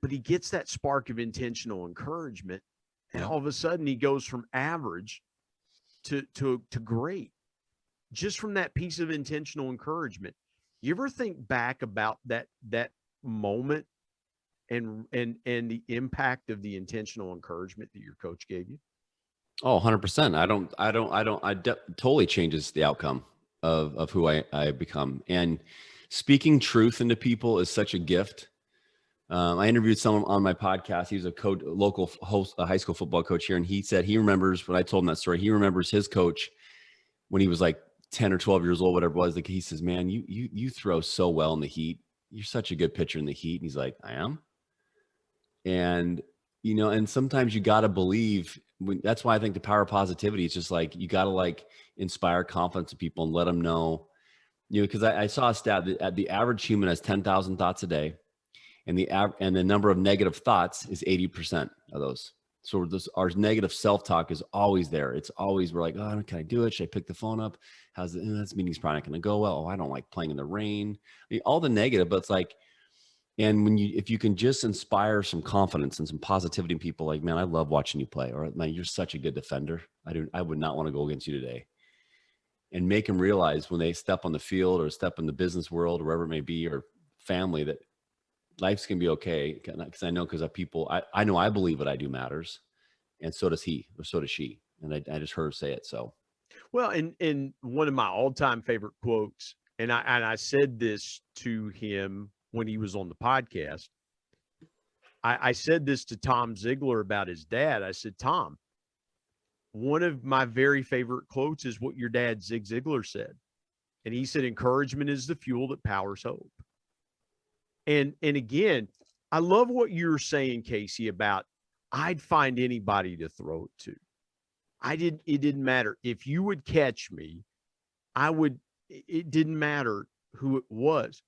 but he gets that spark of intentional encouragement, and all of a sudden he goes from average to great. just from that piece of intentional encouragement. You ever think back about that moment and the impact of the intentional encouragement that your coach gave you? Oh, 100%. Totally changes the outcome of who I become. And speaking truth into people is such a gift. I interviewed someone on my podcast. He was a coach, local host, a high school football coach here. And he said, he remembers when I told him that story, he remembers his coach when he was like 10 or 12 years old, whatever it was. Like, he says, man, you throw so well in the heat. You're such a good pitcher in the heat. And he's like, I am. And, and sometimes you got to believe. That's why I think the power of positivity is just like, you got to like inspire confidence in people and let them know, because I saw a stat that the average human has 10,000 thoughts a day, and the number of negative thoughts is 80% of those. So our negative self-talk is always there. It's always, we're like, oh, can I do it? Should I pick the phone up? This meeting's probably not going to go well. Oh, I don't like playing in the rain. All the negative, but it's like, and if you can just inspire some confidence and some positivity in people, like, man, I love watching you play, or man, you're such a good defender. I would not want to go against you today. And make them realize when they step on the field or step in the business world, or wherever it may be, or family, that life's going to be okay. Because I know, I know I believe what I do matters. And so does he, or so does she. And I just heard her say it. So, well, and one of my all-time favorite quotes, and I said this to him when he was on the podcast. I said this to Tom Ziegler about his dad. I said, Tom, one of my very favorite quotes is what your dad, Zig Ziglar, said. And he said, encouragement is the fuel that powers hope. And again, I love what you're saying, Casey, about I'd find anybody to throw it to. It didn't matter. If you would catch me, it didn't matter who it was.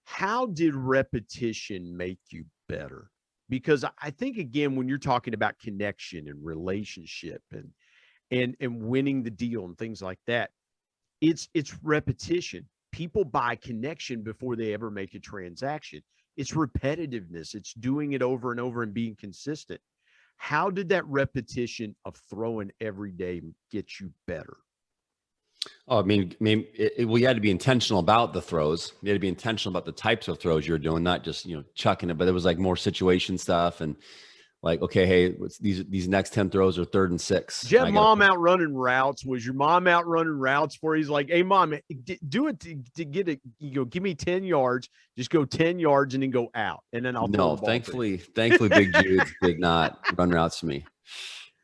How did repetition make you better? Because I think, again, when you're talking about connection and relationship and winning the deal and things like that, it's repetition. People buy connection before they ever make a transaction. It's repetitiveness. It's doing it over and over and being consistent. How did that repetition of throwing every day get you better? Oh, we had to be intentional about the throws. You had to be intentional about the types of throws you're doing, not just, chucking it, but it was like more situation stuff. And like, okay, hey, these next 10 throws are 3rd and 6. Did you have mom out running routes? Was your mom out running routes for you? He's like, hey, mom, do it to get it. Give me 10 yards. Just go 10 yards and then go out. And then I'll throw the ball. Thankfully, Big Jude did not run routes to me.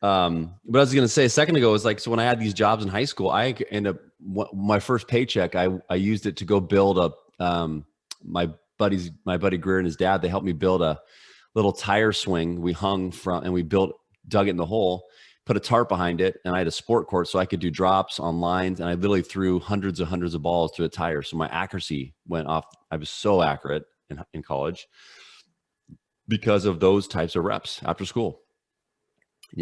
But I was going to say a second ago is like, so when I had these jobs in high school, I ended up, my first paycheck, I used it to go build my buddy Greer and his dad, they helped me build a little tire swing we hung from, and we dug it in the hole, put a tarp behind it, and I had a sport court so I could do drops on lines, and I literally threw hundreds of balls through a tire. So my accuracy went off. I was so accurate in college because of those types of reps after school.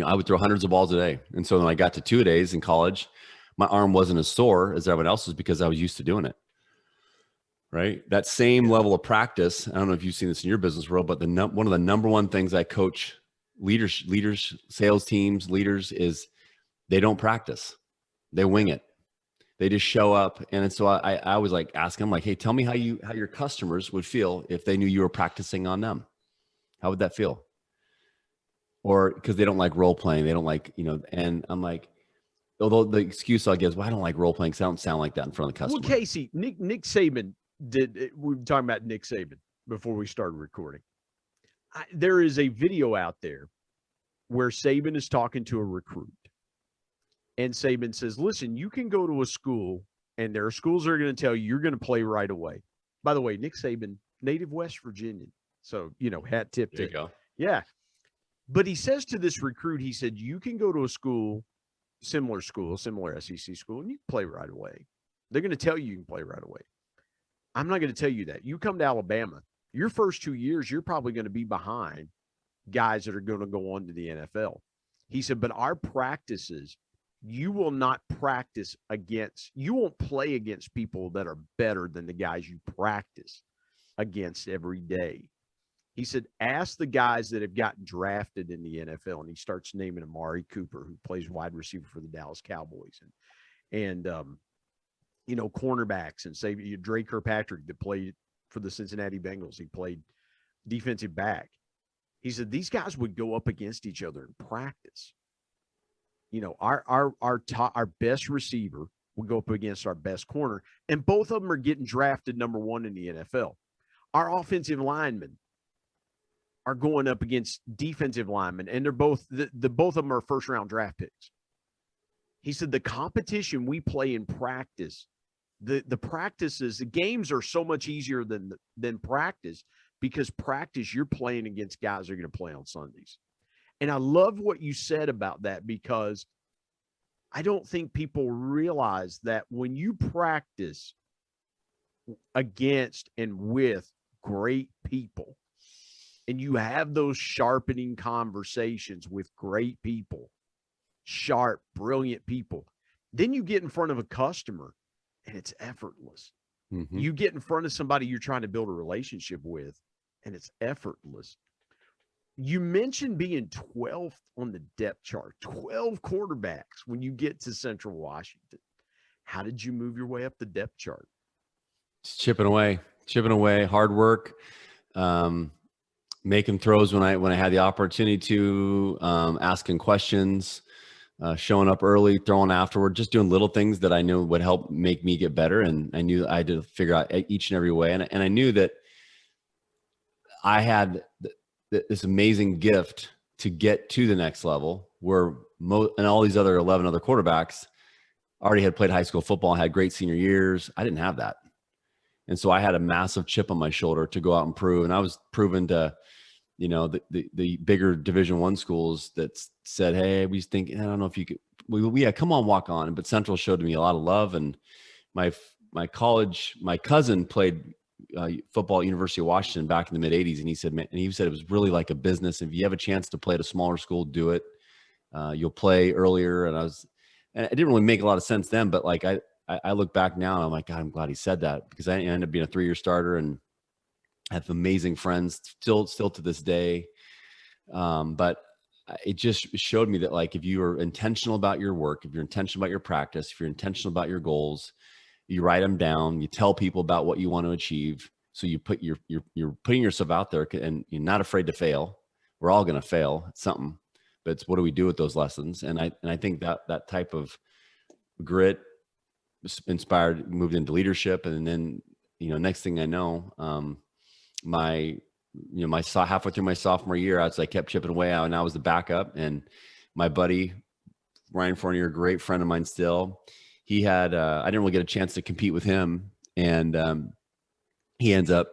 I would throw hundreds of balls a day. And so when I got to 2 days in college, my arm wasn't as sore as everyone else's because I was used to doing it. Right. That same level of practice. I don't know if you've seen this in your business world, but one of the number one things I coach leaders, sales teams, leaders is they don't practice. They wing it. They just show up. And so I was like, asking them like, hey, tell me how your customers would feel if they knew you were practicing on them. How would that feel? Or because they don't like role playing. They don't like, and I'm like, although the excuse I'll give is, well, I don't like role playing because I don't sound like that in front of the customer. Well, Casey, Nick Saban we were talking about Nick Saban before we started recording. There is a video out there where Saban is talking to a recruit. And Saban says, listen, you can go to a school, and there are schools that are going to tell you you're going to play right away. By the way, Nick Saban, native West Virginian. So, hat tip to There you go. Yeah. But he says to this recruit, he said, you can go to a school, similar SEC school, and you can play right away. They're going to tell you can play right away. I'm not going to tell you that. You come to Alabama, your first 2 years, you're probably going to be behind guys that are going to go on to the NFL. He said, but our practices, you will not you won't play against people that are better than the guys you practice against every day. He said, ask the guys that have gotten drafted in the NFL. And he starts naming Amari Cooper, who plays wide receiver for the Dallas Cowboys. And cornerbacks, and say Dre Kirkpatrick that played for the Cincinnati Bengals. He played defensive back. He said these guys would go up against each other in practice. Our best receiver would go up against our best corner, and both of them are getting drafted number 1 in the NFL. Our offensive linemen are going up against defensive linemen, and they're both both of them are first-round draft picks. He said the competition we play in practice, the practices, the games are so much easier than practice, because practice you're playing against guys that are going to play on Sundays. And I love what you said about that, because I don't think people realize that when you practice against and with great people, and you have those sharpening conversations with great people, sharp, brilliant people, then you get in front of a customer and it's effortless. Mm-hmm. You get in front of somebody you're trying to build a relationship with, and it's effortless. You mentioned being 12th on the depth chart, 12 quarterbacks when you get to Central Washington. How did you move your way up the depth chart? Just chipping away, hard work, making throws when I had the opportunity to, asking questions, showing up early, throwing afterward, just doing little things that I knew would help make me get better. And I knew I had to figure out each and every way. And I knew that I had this amazing gift to get to the next level, where and all these 11 other quarterbacks already had played high school football, had great senior years. I didn't have that. And so I had a massive chip on my shoulder to go out and prove. And I was proven to, the bigger Division I schools that said, hey, we think, I don't know if you could, yeah, come on, walk on. But Central showed me a lot of love. And my cousin played football at University of Washington back in the mid 80s. And he said, it was really like a business. If you have a chance to play at a smaller school, do it. You'll play earlier. And it didn't really make a lot of sense then, but like, I look back now and I'm like, God, I'm glad he said that, because I ended up being a 3-year starter and have amazing friends still to this day. But it just showed me that, like, if you are intentional about your work, if you're intentional about your practice, if you're intentional about your goals, you write them down, you tell people about what you want to achieve. So you put you're putting yourself out there, and you're not afraid to fail. We're all going to fail at something, but it's what do we do with those lessons? And I think that type of grit inspired, moved into leadership. And then, next thing I know, halfway through my sophomore year, I kept chipping away out, and I was the backup. And my buddy, Ryan Fournier, great friend of mine still, he had, I didn't really get a chance to compete with him. And he ends up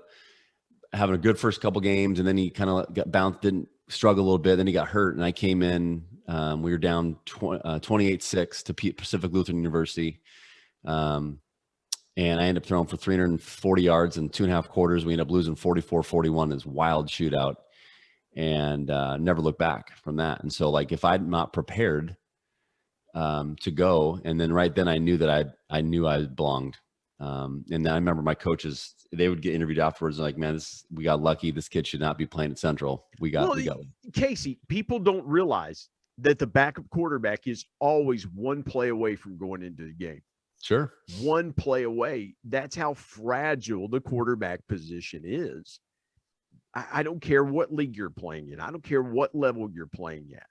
having a good first couple games, and then he kind of got bounced, didn't struggle a little bit. Then he got hurt, and I came in, we were down 28-6 to Pacific Lutheran University. And I ended up throwing for 340 yards in 2.5 quarters. We ended up losing 44-41 in this wild shootout, and never looked back from that. And so, like, if I'd not prepared to go, and then right then I knew that I knew I belonged. And then I remember my coaches, they would get interviewed afterwards, like, man, we got lucky. This kid should not be playing at Central. We got. Casey, people don't realize that the backup quarterback is always one play away from going into the game. Sure. One play away. That's how fragile the quarterback position is. I don't care what league you're playing in. I don't care what level you're playing at.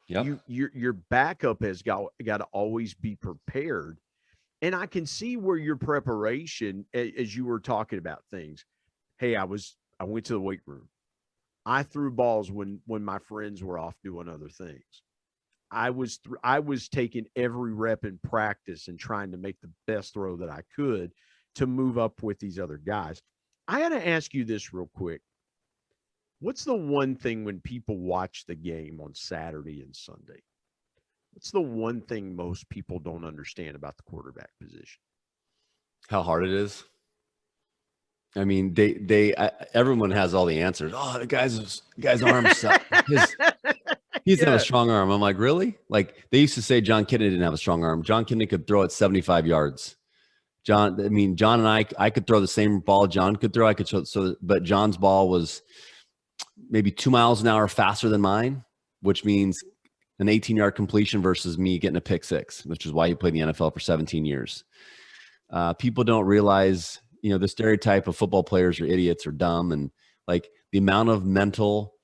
Yep. Your backup has got to always be prepared. And I can see where your preparation, as you were talking about things. Hey, I went to the weight room. I threw balls when my friends were off doing other things. I was taking every rep in practice and trying to make the best throw that I could to move up with these other guys. I got to ask you this real quick. What's the one thing when people watch the game on Saturday and Sunday? What's the one thing most people don't understand about the quarterback position? How hard it is. I mean, everyone has all the answers. Oh, the guy's arm sucks. He doesn't have a strong arm. I'm like, really? Like, they used to say John Kennedy didn't have a strong arm. John Kennedy could throw it 75 yards. John and I could throw the same ball John could throw. But John's ball was maybe 2 miles an hour faster than mine, which means an 18-yard completion versus me getting a pick six, which is why he played in the NFL for 17 years. People don't realize, the stereotype of football players are idiots or dumb, and like the amount of mental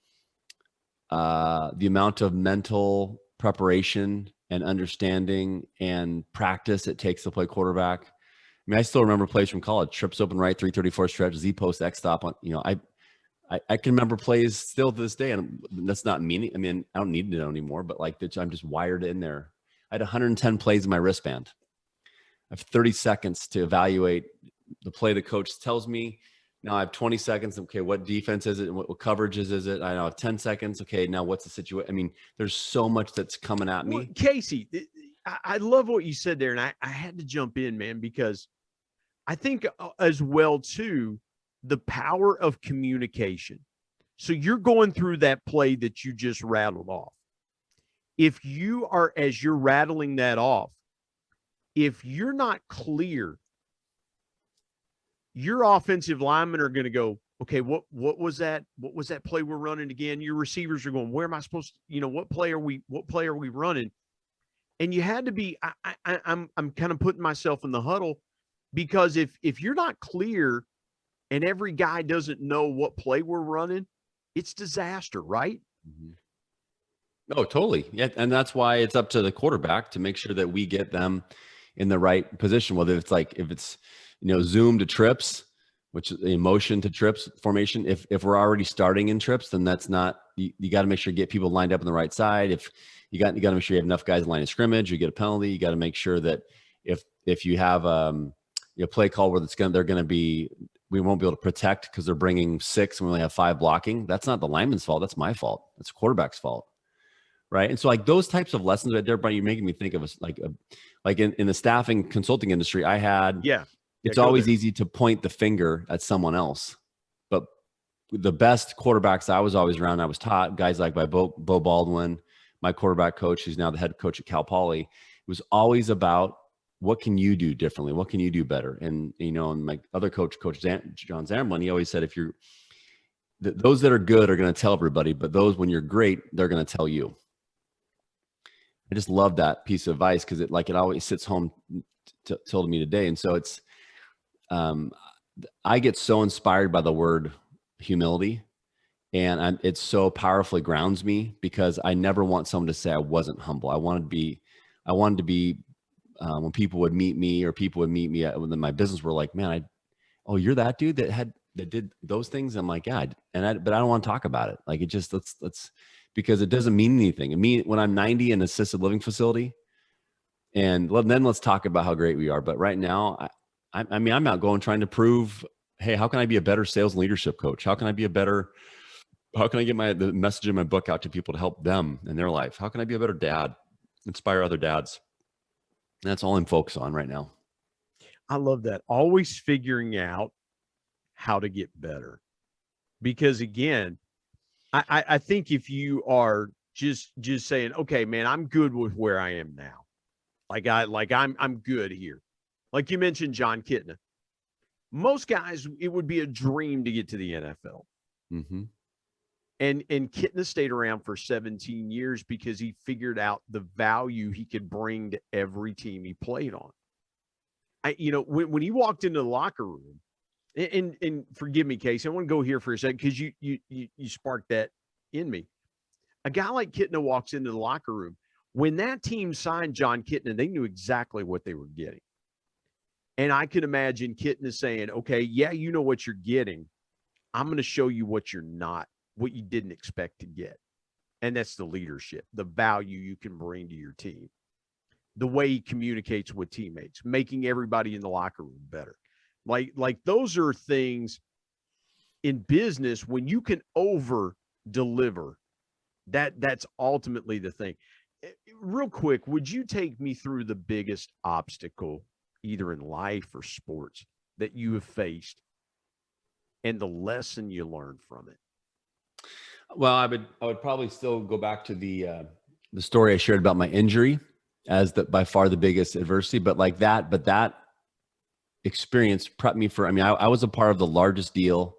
preparation and understanding and practice it takes to play quarterback. I mean, I still remember plays from college: trips open right, 334 stretch, Z post, X stop. On, I can remember plays still to this day, and that's not meaning. I mean, I don't need to know anymore, but like I'm just wired in there. I had 110 plays in my wristband. I have 30 seconds to evaluate the play the coach tells me. Now I have 20 seconds. Okay, what defense is it? What coverages is it? I now have 10 seconds. Okay, now what's the situation? I mean, there's so much that's coming at me. Well, Casey, I love what you said there, and I had to jump in, man, because I think as well, too, the power of communication. So you're going through that play that you just rattled off. If you are, as you're rattling that off, if you're not clear, your offensive linemen are going to go, okay, what was that? What was that play we're running again? Your receivers are going, where am I supposed to, what play are we running? And you had to be, I'm kind of putting myself in the huddle, because if you're not clear and every guy doesn't know what play we're running, it's disaster, right? Mm-hmm. Oh, totally. Yeah. And that's why it's up to the quarterback to make sure that we get them in the right position, whether it's if it's, zoom to trips, which is a motion to trips formation. If we're already starting in trips, then that's not, you got to make sure you get people lined up on the right side. If you got to make sure you have enough guys in line of scrimmage, you get a penalty. You got to make sure that if you have play call where we won't be able to protect because they're bringing 6 and we only have 5 blocking. That's not the lineman's fault. That's my fault. That's the quarterback's fault. Right. And so like those types of lessons right there, Brian, you're making me think of us like in the staffing consulting industry, I had, it's always easy to point the finger at someone else, but the best quarterbacks I was always around, I was taught, guys like by Bo Baldwin, my quarterback coach, who's now the head coach at Cal Poly, it was always about what can you do differently? What can you do better? And, and my other coach, John Zamblin, he always said, those that are good are going to tell everybody, but those, when you're great, they're going to tell you. I just love that piece of advice because it always sits home till me today. And so it's, I get so inspired by the word humility, and it so powerfully grounds me because I never want someone to say I wasn't humble. I wanted to be when people would meet me or people would meet me within my business, were like, man, you're that dude that did those things. I'm like, yeah, but I don't want to talk about it. Like it just, let's, because it doesn't mean anything. It means when I'm 90 in an assisted living facility, and then let's talk about how great we are. But right now, I mean, I'm out going trying to prove, hey, how can I be a better sales and leadership coach? How can I get the message in my book out to people to help them in their life? How can I be a better dad, inspire other dads? And that's all I'm focused on right now. I love that. Always figuring out how to get better. Because again, I think if you are just saying, okay, man, I'm good with where I am now. I'm good here. Like you mentioned, John Kitna. Most guys, it would be a dream to get to the NFL. Mm-hmm. And Kitna stayed around for 17 years because he figured out the value he could bring to every team he played on. When he walked into the locker room, and forgive me, Casey, I want to go here for a second because you sparked that in me. A guy like Kitna walks into the locker room. When that team signed John Kitna, they knew exactly what they were getting. And I can imagine Kitna saying, okay, yeah, you know what you're getting. I'm going to show you what you're not, what you didn't expect to get. And that's the leadership, the value you can bring to your team, the way he communicates with teammates, making everybody in the locker room better. Like those are things in business when you can over deliver. That's ultimately the thing. Real quick, would you take me through the biggest obstacle, either in life or sports, that you have faced and the lesson you learned from it? Well, I would probably still go back to the story I shared about my injury as by far the biggest adversity, but that experience prepped me for, I was a part of the largest deal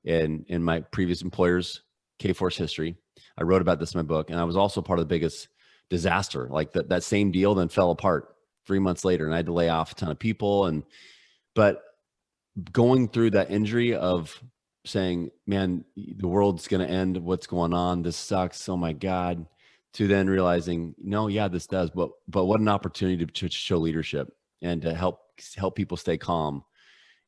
in my previous employer's K-Force history. I wrote about this in my book, and I was also part of the biggest disaster. Like that same deal then fell apart. 3 months later, and I had to lay off a ton of people. But going through that injury of saying, man, the world's going to end. What's going on? This sucks. Oh my God. To then realizing, no, yeah, this does, but what an opportunity to show leadership and to help people stay calm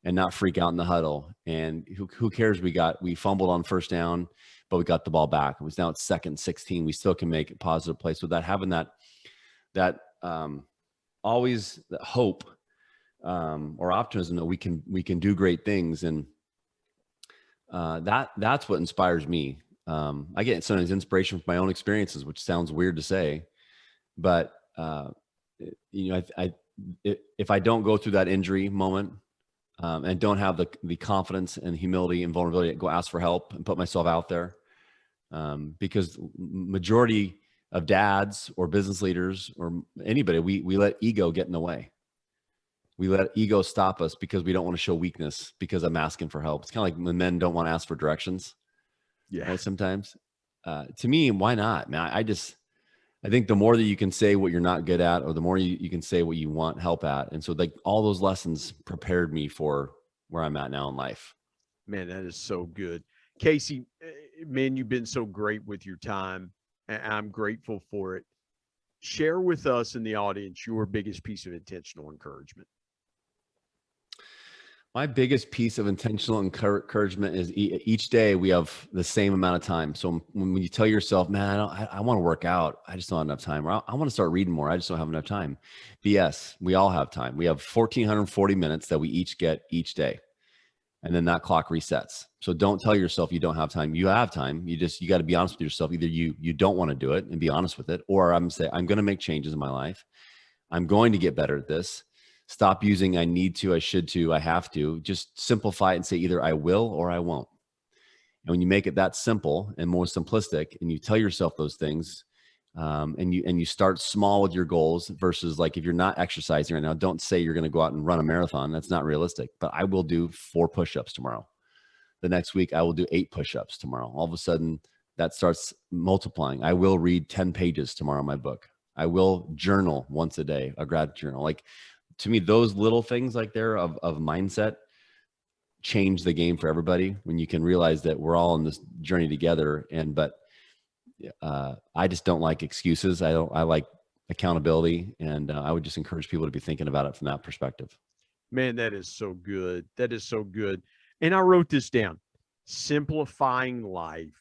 and not freak out in the huddle. And who cares? We fumbled on first down, but we got the ball back. It was now it's 2nd and 16. We still can make a positive play. So that having that always the hope or optimism that we can do great things. And that's what inspires me. I get sometimes inspiration from my own experiences, which sounds weird to say, but if I don't go through that injury moment and don't have the confidence and humility and vulnerability to go ask for help and put myself out there, because majority of dads or business leaders or anybody, we let ego get in the way. We let ego stop us because we don't want to show weakness because I'm asking for help. It's kind of like when men don't want to ask for directions. Yeah. Right? Sometimes, to me, why not, man? I think the more that you can say what you're not good at, or the more you can say what you want help at. And so like all those lessons prepared me for where I'm at now in life. Man, that is so good. Casey, man, you've been so great with your time. And I'm grateful for it. Share with us in the audience your biggest piece of intentional encouragement. My biggest piece of intentional encouragement is each day we have the same amount of time. So when you tell yourself, man, I want to work out, I just don't have enough time. Or I want to start reading more, I just don't have enough time. BS, we all have time. We have 1,440 minutes that we each get each day. And then that clock resets. So don't tell yourself you don't have time. You have time. You got to be honest with yourself. Either you don't want to do it and be honest with it, or I'm going to make changes in my life. I'm going to get better at this. Stop using I need to, I should to, I have to. Just simplify it and say either I will or I won't. And when you make it that simple and more simplistic, and you tell yourself those things, and you start small with your goals versus like if you're not exercising right now, don't say you're going to go out and run a marathon. That's not realistic. But I will do 4 push-ups tomorrow. The next week I will do 8 push-ups tomorrow. All of a sudden that starts multiplying. I will read 10 pages tomorrow in my book. I will journal once a day, a gratitude journal. Like, to me, those little things like there of mindset change the game for everybody when you can realize that we're all on this journey together. But I just don't like excuses. I like accountability. And I would just encourage people to be thinking about it from that perspective. Man, that is so good. That is so good. And I wrote this down: simplifying life,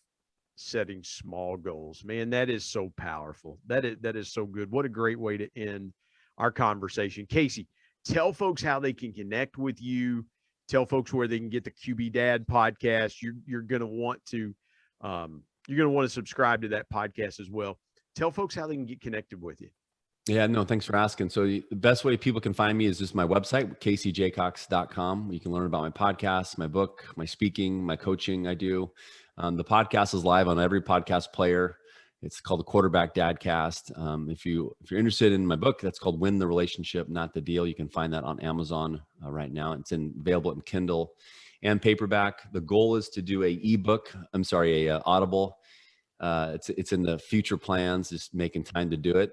setting small goals. Man, that is so powerful. That is so good. What a great way to end our conversation. Casey, tell folks how they can connect with you. Tell folks where they can get the QB Dad podcast. You're going to want to subscribe to that podcast as well. Tell folks how they can get connected with you. Yeah, no, thanks for asking. So the best way people can find me is just my website, CaseyJacox.com. You can learn about my podcast, my book, my speaking, my coaching I do. The podcast is live on every podcast player. It's called the Quarterback DadCast. If you're interested in my book, that's called Win the Relationship, Not the Deal. You can find that on Amazon right now. It's available in Kindle and paperback. The goal is to do a Audible. It's in the future plans, just making time to do it.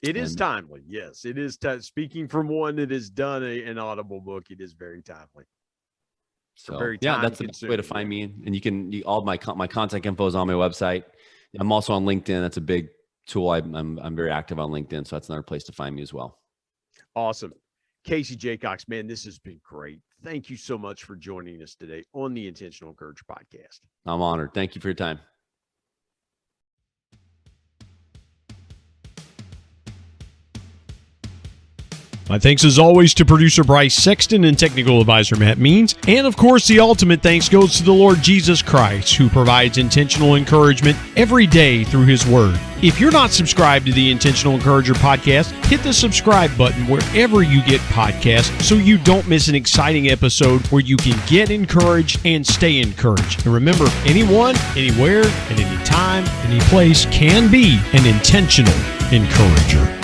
It is timely. Yes, it is. Speaking from one that has done an Audible book, it is very timely. So yeah, that's the best way to find me. And all my contact info is on my website. I'm also on LinkedIn. That's a big tool. I'm very active on LinkedIn, so that's another place to find me as well. Awesome. Casey Jacox, man, this has been great. Thank you so much for joining us today on the Intentional Encourager podcast. I'm honored. Thank you for your time. My thanks as always to producer Bryce Sexton and technical advisor Matt Means. And of course, the ultimate thanks goes to the Lord Jesus Christ, who provides intentional encouragement every day through his word. If you're not subscribed to the Intentional Encourager podcast, hit the subscribe button wherever you get podcasts so you don't miss an exciting episode where you can get encouraged and stay encouraged. And remember, anyone, anywhere, at any time, any place can be an intentional encourager.